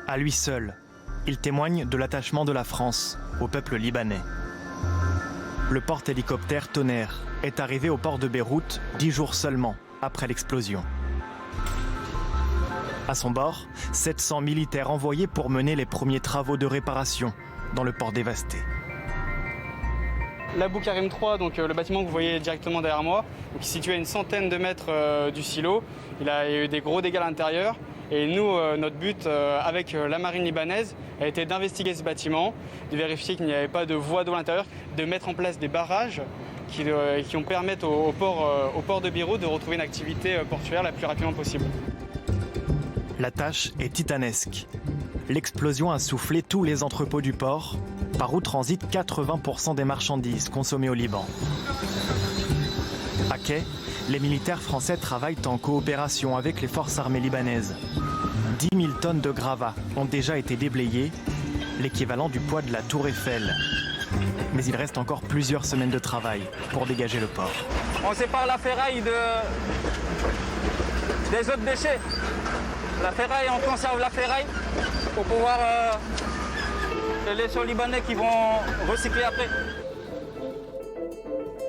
À lui seul, il témoigne de l'attachement de la France au peuple libanais. Le porte-hélicoptère Tonnerre est arrivé au port de Beyrouth 10 jours seulement après l'explosion. À son bord, 700 militaires envoyés pour mener les premiers travaux de réparation dans le port dévasté. L'Abou Karim 3, donc le bâtiment que vous voyez directement derrière moi, qui est situé à une centaine de mètres du silo, il y a eu des gros dégâts à l'intérieur. Et nous, notre but avec la marine libanaise a été d'investiguer ce bâtiment, de vérifier qu'il n'y avait pas de voie d'eau à l'intérieur, de mettre en place des barrages qui permettent au port de Beyrouth de retrouver une activité portuaire la plus rapidement possible. La tâche est titanesque. L'explosion a soufflé tous les entrepôts du port, par où transitent 80% des marchandises consommées au Liban. À quai, les militaires français travaillent en coopération avec les forces armées libanaises. 10 000 tonnes de gravats ont déjà été déblayées, l'équivalent du poids de la Tour Eiffel. Mais il reste encore plusieurs semaines de travail pour dégager le port. On sépare la ferraille des autres déchets. La ferraille, on conserve la ferraille pour pouvoir laisser aux Libanais qui vont recycler après.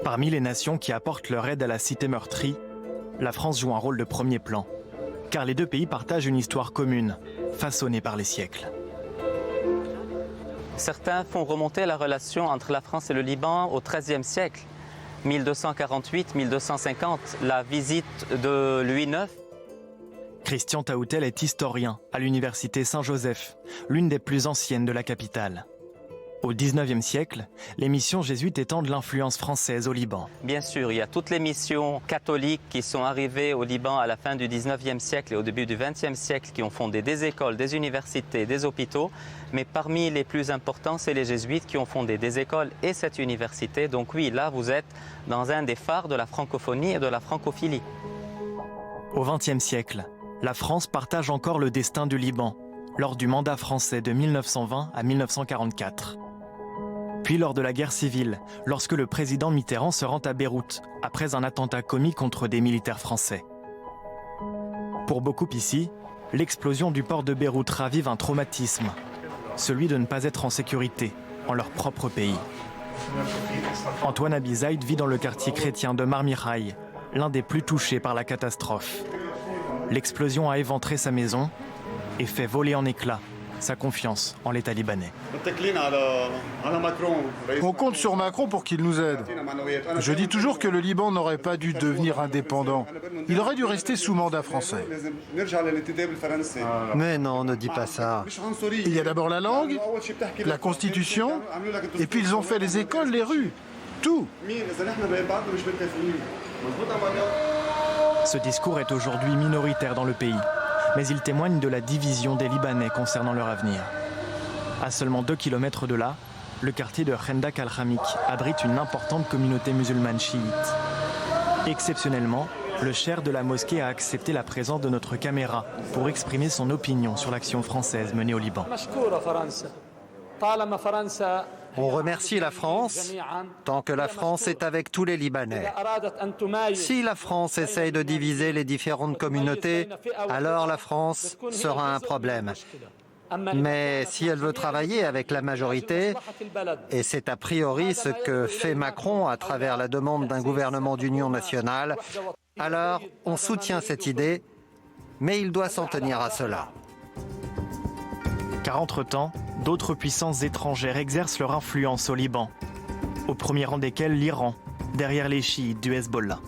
Parmi les nations qui apportent leur aide à la cité meurtrie, la France joue un rôle de premier plan, car les deux pays partagent une histoire commune, façonnée par les siècles. Certains font remonter la relation entre la France et le Liban au XIIIe siècle, 1248-1250, la visite de Louis IX. Christian Taoutel est historien à l'université Saint-Joseph, l'une des plus anciennes de la capitale. Au XIXe siècle, les missions jésuites étendent l'influence française au Liban. Bien sûr, il y a toutes les missions catholiques qui sont arrivées au Liban à la fin du XIXe siècle et au début du XXe siècle, qui ont fondé des écoles, des universités, des hôpitaux. Mais parmi les plus importants, c'est les jésuites qui ont fondé des écoles et cette université. Donc oui, là, vous êtes dans un des phares de la francophonie et de la francophilie. Au XXe siècle, la France partage encore le destin du Liban, lors du mandat français de 1920 à 1944. Puis lors de la guerre civile, lorsque le président Mitterrand se rend à Beyrouth, après un attentat commis contre des militaires français. Pour beaucoup ici, l'explosion du port de Beyrouth ravive un traumatisme, celui de ne pas être en sécurité en leur propre pays. Antoine Abizaïd vit dans le quartier chrétien de Marmirail, l'un des plus touchés par la catastrophe. L'explosion a éventré sa maison et fait voler en éclats sa confiance en l'État libanais. On compte sur Macron pour qu'il nous aide. Je dis toujours que le Liban n'aurait pas dû devenir indépendant. Il aurait dû rester sous mandat français. Mais non, ne dis pas ça. Il y a d'abord la langue, la constitution, et puis ils ont fait les écoles, les rues, tout. Ce discours est aujourd'hui minoritaire dans le pays, mais il témoigne de la division des Libanais concernant leur avenir. À seulement 2 kilomètres de là, le quartier de Khendak al-Khamik abrite une importante communauté musulmane chiite. Exceptionnellement, le cheikh de la mosquée a accepté la présence de notre caméra pour exprimer son opinion sur l'action française menée au Liban. On remercie la France tant que la France est avec tous les Libanais. Si la France essaye de diviser les différentes communautés, alors la France sera un problème. Mais si elle veut travailler avec la majorité, et c'est a priori ce que fait Macron à travers la demande d'un gouvernement d'union nationale, alors on soutient cette idée, mais il doit s'en tenir à cela. Car entre-temps, d'autres puissances étrangères exercent leur influence au Liban, au premier rang desquelles l'Iran, derrière les chiites du Hezbollah.